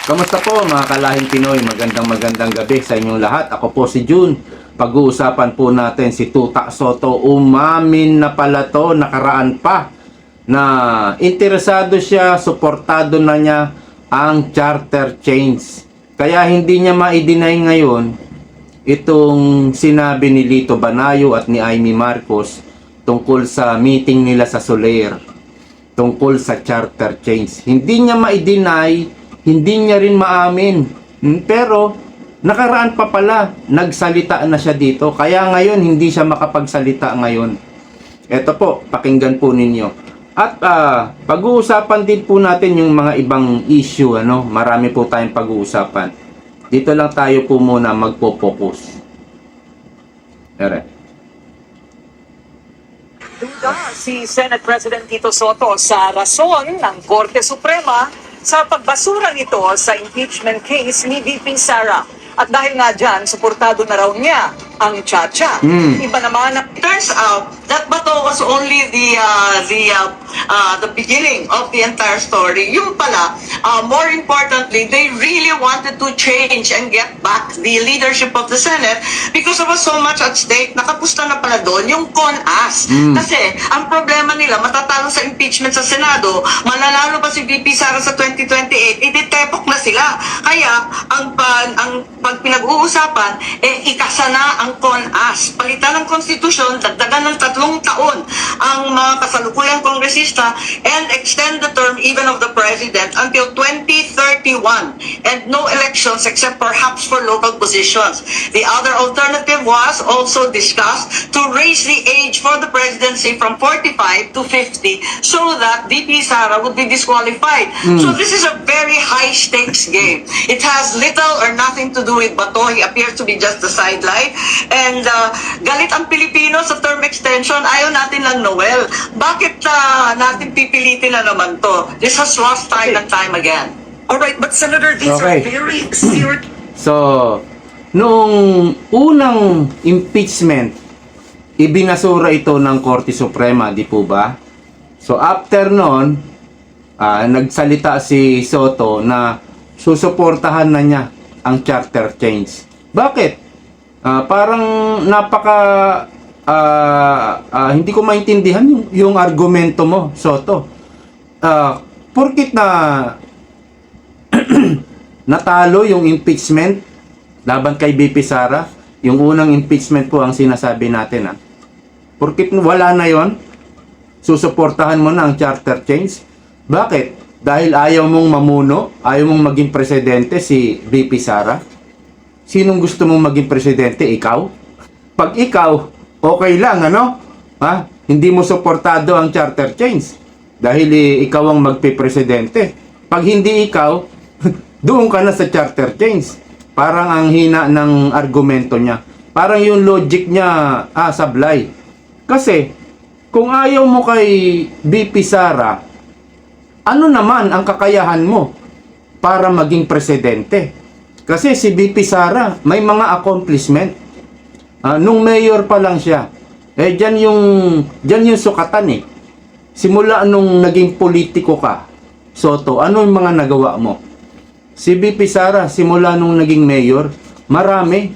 Kamusta po mga kalahing Pinoy? Magandang gabi sa inyong lahat. Ako po si June. Pag-uusapan po natin si Tuta Sotto. Umamin na pala to, nakaraan pa, na interesado siya, suportado na niya ang charter change. Kaya hindi niya ma-deny ngayon itong sinabi ni Lito Banayo at ni Amy Marcos tungkol sa meeting nila sa Soler, tungkol sa charter change. Hindi niya ma-deny, hindi niya rin maamin. Pero nakaraan pa pala, nagsalita na siya dito. Kaya ngayon hindi siya makapagsalita ngayon. Ito po, pakinggan po ninyo. At pag-uusapan din po natin yung mga ibang issue, marami po tayong pag-uusapan. Dito lang tayo po muna magpo-focus. Ere. Duda si Senate President Tito Sotto sa rason ng Korte Suprema sa pagbasura nito sa impeachment case ni VP Sara. At dahil nga dyan, suportado na raw niya ang Chacha. Iba naman, Turns out that Bato was only the beginning of the entire story. Yung pala, more importantly, they really wanted to change and get back the leadership of the Senate because there was so much at stake. Nakapusta na pala doon yung CONAS. Kasi ang problema nila, matatalo sa impeachment sa Senado, mananalo pa si VP Sara sa 2028, ititepok na sila. Kaya ang pag pinag-uusapan, ikasa na ang CONAS. Palitan ng konstitusyon, dagdagan ng 3 taon ang mga kasalukuyang kongresista and extend the term even of the president until 2031 and no elections except perhaps for local positions. The other alternative was also discussed to raise the age for the presidency from 45 to 50 so that VP Sara would be disqualified. So this is a very high stakes game. It has little or nothing to do with Bato. He appears to be just a sideline. And galit ang Pilipino sa term extension, ayaw natin lang Noel. Bakit natin pipilitin na naman to? This has lost time and time again. alright, but Senator, these Okay. are very serious. So, noong unang impeachment, ibinasura ito ng Korte Suprema, di po ba? So, after noon, nagsalita si Sotto na susuportahan na niya ang charter change. Bakit? Parang napaka hindi ko maintindihan yung argumento mo, Sotto. Porkit na natalo yung impeachment laban kay VP Sara, yung unang impeachment po ang sinasabi natin. Porkit wala na yon, susuportahan mo na ang charter change. Bakit? Dahil ayaw mong mamuno, ayaw mong maging presidente si VP Sara. Sinong gusto mong maging presidente? Ikaw? Pag ikaw, okay lang, Hindi mo suportado ang charter change dahil ikaw ang magpipresidente. Pag hindi ikaw, doon ka na sa charter change. Parang ang hina ng argumento niya. Parang yung logic niya, sablay. Kasi, kung ayaw mo kay VP Sara, ano naman ang kakayahan mo para maging presidente? Kasi si VP Sara, may mga accomplishment. Nung mayor pa lang siya, dyan yung sukatan . Simula nung naging politiko ka, Sotto, ano yung mga nagawa mo? Si VP Sara, simula nung naging mayor, marami.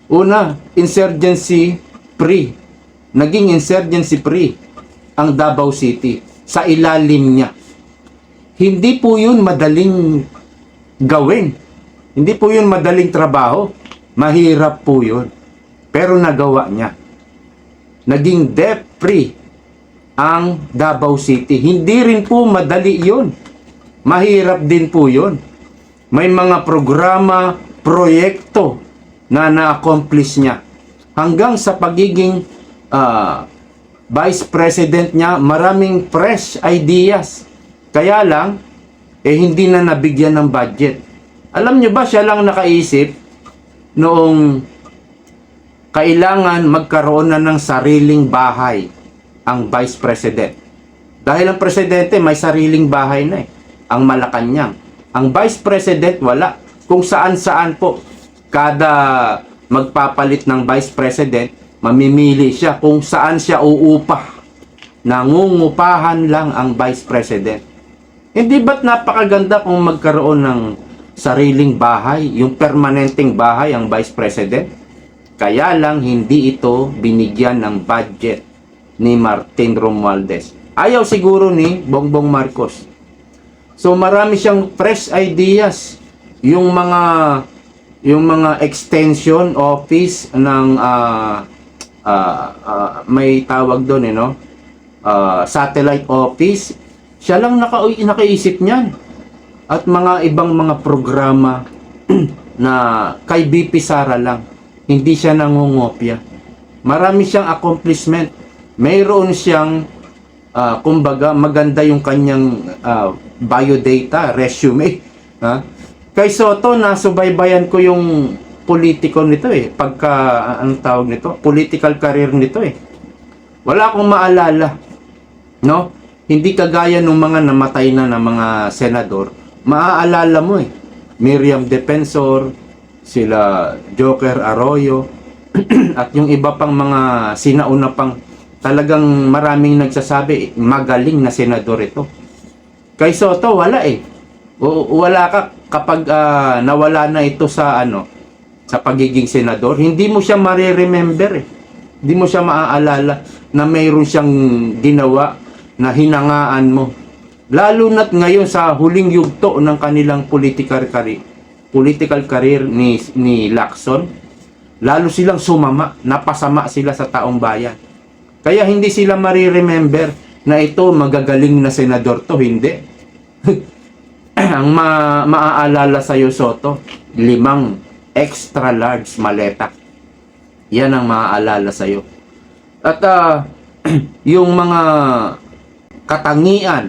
Una, insurgency free. Naging insurgency free ang Davao City sa ilalim niya. Hindi po yun madaling gawin. Hindi po yun madaling trabaho. Mahirap po yun. Pero nagawa niya. Naging debt-free ang Davao City. Hindi rin po madali yun. Mahirap din po yun. May mga programa, proyekto na na-accomplish niya. Hanggang sa pagiging vice president niya, maraming fresh ideas. Kaya lang, hindi na nabigyan ng budget. Alam niyo ba, siya lang nakaisip noong kailangan magkaroon na ng sariling bahay ang vice president. Dahil ang presidente may sariling bahay na ang Malacanang. Ang vice president wala. Kung saan-saan po. Kada magpapalit ng vice president, mamimili siya kung saan siya uupa. Nangungupahan lang ang vice president. Hindi ba't napakaganda kung magkaroon ng sariling bahay, yung permanenteng bahay ang Vice President. Kaya lang hindi ito binigyan ng budget ni Martin Romualdez. Ayaw siguro ni Bongbong Marcos. So marami siyang fresh ideas. Yung mga extension office ng may tawag doon satellite office, siya lang nakaisip niyan. At mga ibang mga programa na kay BP Sara lang, hindi siya nangungopya. Marami siyang accomplishment. Mayroon siyang kumbaga maganda yung kanyang biodata, resume. Kay Soto, nasubaybayan ko yung politiko nito pagka, ang tawag nito, political career nito Wala akong maalala, no? Hindi kagaya ng mga namatay na ng mga senador, maaalala mo Miriam Defensor, sila Joker Arroyo, at yung iba pang mga sinauna pang talagang maraming nagsasabi, magaling na senador ito. Kay Soto, wala Wala ka kapag nawala na ito sa sa pagiging senador, hindi mo siya ma-remember Hindi mo siya maaalala na mayroon siyang ginawa na hinangaan mo. Lalo na't ngayon sa huling yugto ng kanilang political career ni Lacson, lalo silang sumama, napasama sila sa taong bayan. Kaya hindi sila ma-remember na ito magagaling na senador to, hindi. Ang maaalala sa iyo, Soto, 5 extra large maleta. Yan ang maaalala sa iyo. At yung mga katangian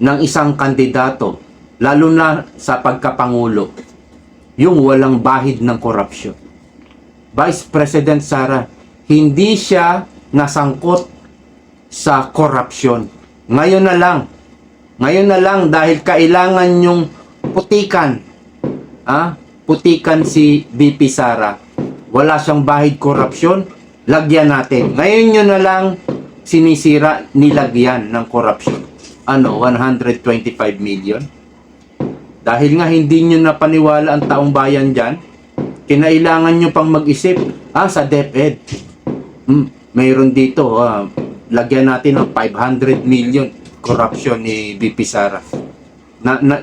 ng isang kandidato, lalo na sa pagkapangulo, yung walang bahid ng korupsyon. Vice President Sara, hindi siya nasangkot sa korupsyon. Ngayon na lang dahil kailangan yung putikan si VP Sara. Wala siyang bahid korupsyon, lagyan natin. Ngayon nyo na lang sinisira, nilagyan ng korupsyon. 125 million? Dahil nga hindi nyo napaniwala ang taong bayan dyan, kinailangan nyo pang mag-isip, sa DepEd. Mayroon dito, lagyan natin ng 500 million corruption ni VP Sara.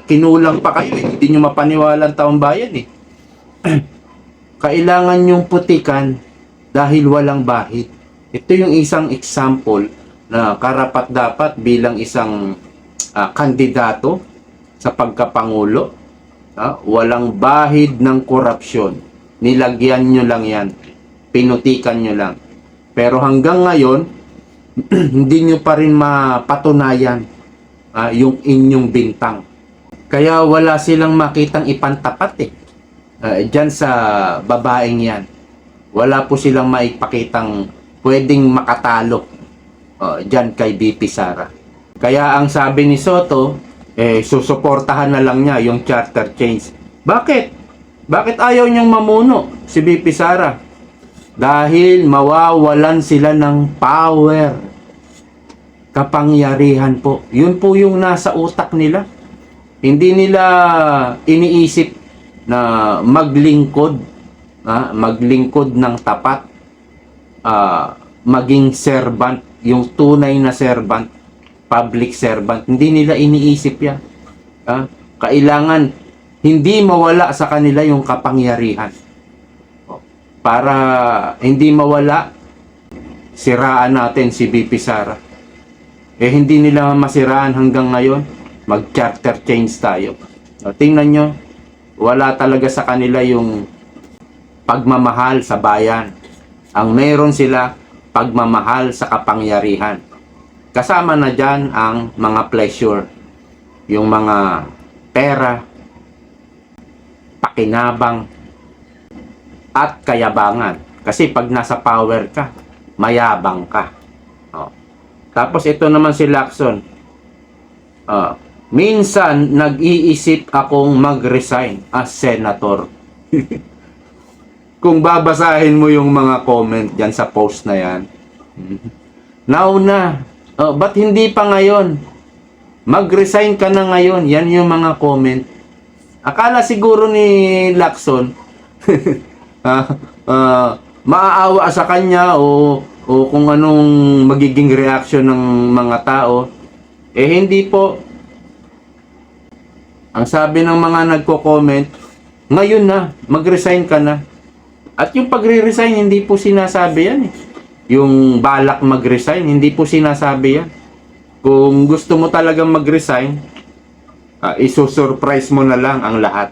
Kinulang pa kayo, hindi nyo mapaniwala ang taong bayan Kailangan yung putikan dahil walang bahid. Ito yung isang example na karapat-dapat bilang isang kandidato sa pagkapangulo. Walang bahid ng korupsyon. Nilagyan nyo lang yan. Pinutikan nyo lang. Pero hanggang ngayon, hindi nyo pa rin mapatunayan yung inyong bintang. Kaya wala silang makitang ipantapat dyan sa babaeng yan. Wala po silang maipakitang pwedeng makatalo dyan kay VP Sara. Kaya ang sabi ni Soto, susuportahan na lang niya yung charter change. Bakit? Bakit ayaw niyang mamuno si VP Sara? Dahil mawawalan sila ng power. Kapangyarihan po. Yun po yung nasa utak nila. Hindi nila iniisip na maglingkod ng tapat, maging servant, yung tunay na servant, public servant. Hindi nila iniisip yan. Kailangan hindi mawala sa kanila yung kapangyarihan. Para hindi mawala, siraan natin si VP Sara. Hindi nila masiraan hanggang ngayon, mag-charter change tayo. Tingnan nyo, wala talaga sa kanila yung pagmamahal sa bayan. Ang meron sila, pagmamahal sa kapangyarihan. Kasama na dyan ang mga pleasure, yung mga pera, pakinabang, at kayabangan. Kasi pag nasa power ka, mayabang ka. Tapos ito naman si Lacson. Minsan, nag-iisip akong mag-resign as senator. Kung babasahin mo yung mga comment dyan sa post na yan. Nauna. Ba't hindi pa ngayon? Mag-resign ka na ngayon. Yan yung mga comment. Akala siguro ni Lacson, maaawa sa kanya o kung anong magiging reaction ng mga tao. Hindi po. Ang sabi ng mga nagko-comment, ngayon na, mag-resign ka na. At yung pagre-resign, hindi po sinasabi yan eh. Yung balak mag-resign, hindi po sinasabi yan. Kung gusto mo talagang mag-resign, isusurprise mo na lang ang lahat.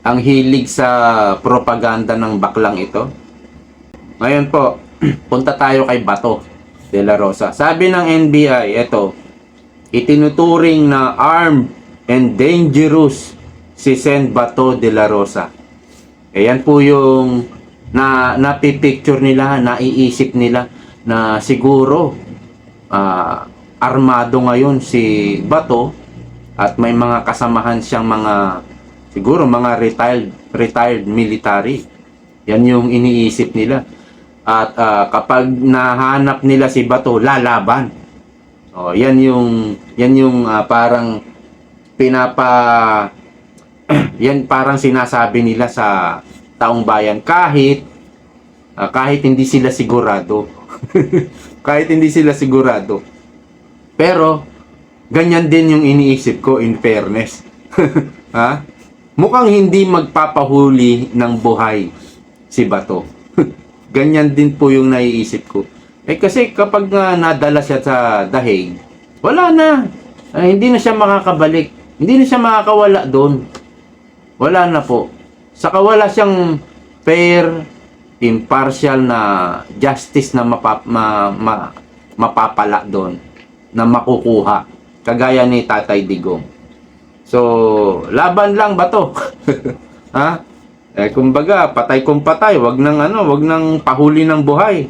Ang hilig sa propaganda ng baklang ito. Ngayon po, punta tayo kay Bato de la Rosa. Sabi ng NBI, ito, itinuturing na armed and dangerous si Sen Bato de la Rosa. Yan po yung napipicture nila, naiisip nila na siguro armado ngayon si Bato at may mga kasamahan siyang siguro mga retired military. Yan yung iniisip nila. At kapag nahanap nila si Bato, lalaban. Yan yung parang yan parang sinasabi nila sa taong bayan kahit hindi sila sigurado. Kahit hindi sila sigurado. Pero ganyan din yung iniisip ko, in fairness. Ha? Mukhang hindi magpapahuli ng buhay si Bato. Ganyan din po yung naiisip ko. Kasi kapag nadala siya sa dahig, wala na. Hindi na siya makakabalik. Hindi na siya makakawala doon. Wala na po. Saka wala siyang fair, impartial na justice na mapapala doon, na makukuha. Kagaya ni Tatay Digong. So, laban lang ba to? Ha? Kumbaga, patay kung patay, wag nang pahuli ng buhay.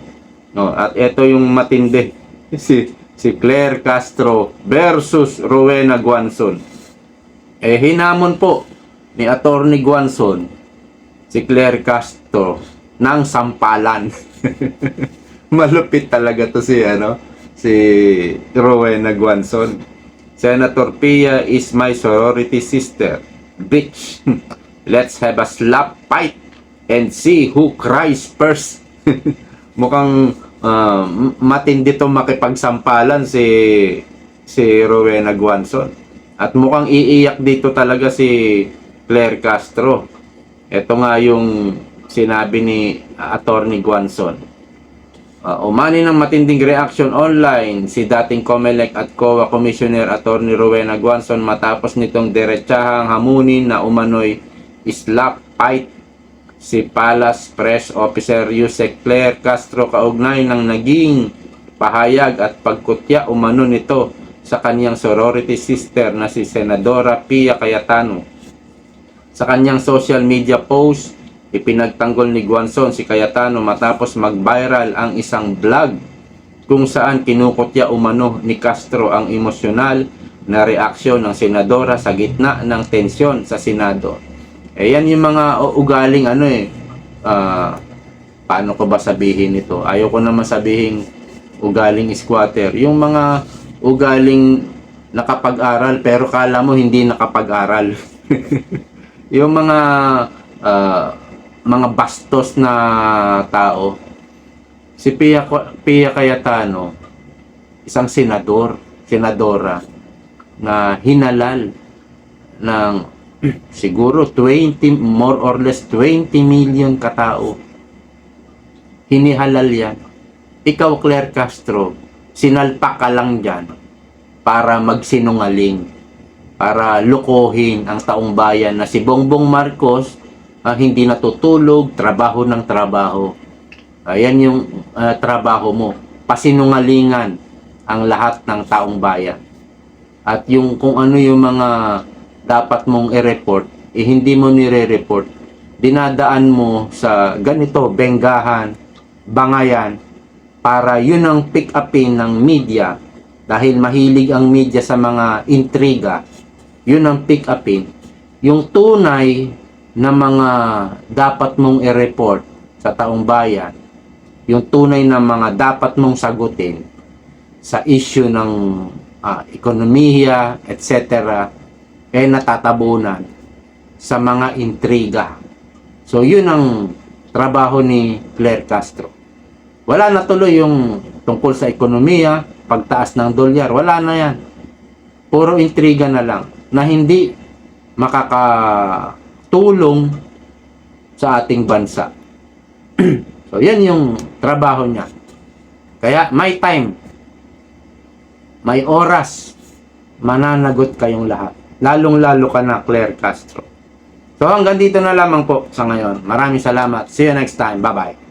No, at ito yung matindi. Si Claire Castro versus Rowena Guanzon. Hinamon po ni Attorney Guanzon si Claire Castro ng sampalan. Malupit talaga to si Rowena Guanzon. Senator Pia is my sorority sister. Bitch. Let's have a slap fight and see who cries first. Mukhang matindi to makipagsampalan si Rowena Guanzon. At mukhang iiyak dito talaga si Claire Castro. Ito nga yung sinabi ni Attorney Guanzon. Umani ng matinding reaction online si dating COMELEC at COA Commissioner Attorney Rowena Guanzon matapos nitong diretsahang hamunin na umano'y slap fight si Palace Press Officer Yusek Claire Castro kaugnay ng naging pahayag at pagkutya umano nito sa kanyang sorority sister na si Senadora Pia Cayetano. Sa kanyang social media post, ipinagtanggol ni Guanzon si Cayetano matapos mag-viral ang isang vlog kung saan kinukutya umano ni Castro ang emosyonal na reaksyon ng senadora sa gitna ng tensyon sa Senado. Yan yung mga ugaling paano ko ba sabihin ito? Ayaw ko naman sabihin ugaling squatter. Yung mga ugaling nakapag-aral pero kala mo hindi nakapag-aral. Yung mga bastos na tao. Si Pia Cayetano, isang senadora na hinalal ng siguro more or less 20 million katao. Hinihalal yan. Ikaw, Claire Castro, sinalpak ka lang dyan para magsinungaling, para lukohin ang taong bayan na si Bongbong Marcos hindi natutulog, trabaho ng trabaho. Ayan yung trabaho mo, pasinungalingan ang lahat ng taong bayan. At yung kung ano yung mga dapat mong i-report, hindi mo nire-report. Dinadaan mo sa ganito, benggahan, bangayan, para yun ang pick-upin ng media. Dahil mahilig ang media sa mga intriga, yun ang pick-upin. Yung tunay na mga dapat mong i-report sa taong bayan, yung tunay na mga dapat mong sagutin sa issue ng ekonomiya, etc., natatabunan sa mga intriga. So, yun ang trabaho ni Claire Castro. Wala na tuloy yung tungkol sa ekonomiya, pagtaas ng dolyar. Wala na yan. Puro intriga na lang na hindi makakatulong sa ating bansa. So, yan yung trabaho niya. Kaya, may time, may oras, mananagot kayong lahat. Lalong-lalo ka na, Claire Castro. So, hanggang dito na lamang po sa ngayon. Maraming salamat. See you next time. Bye-bye.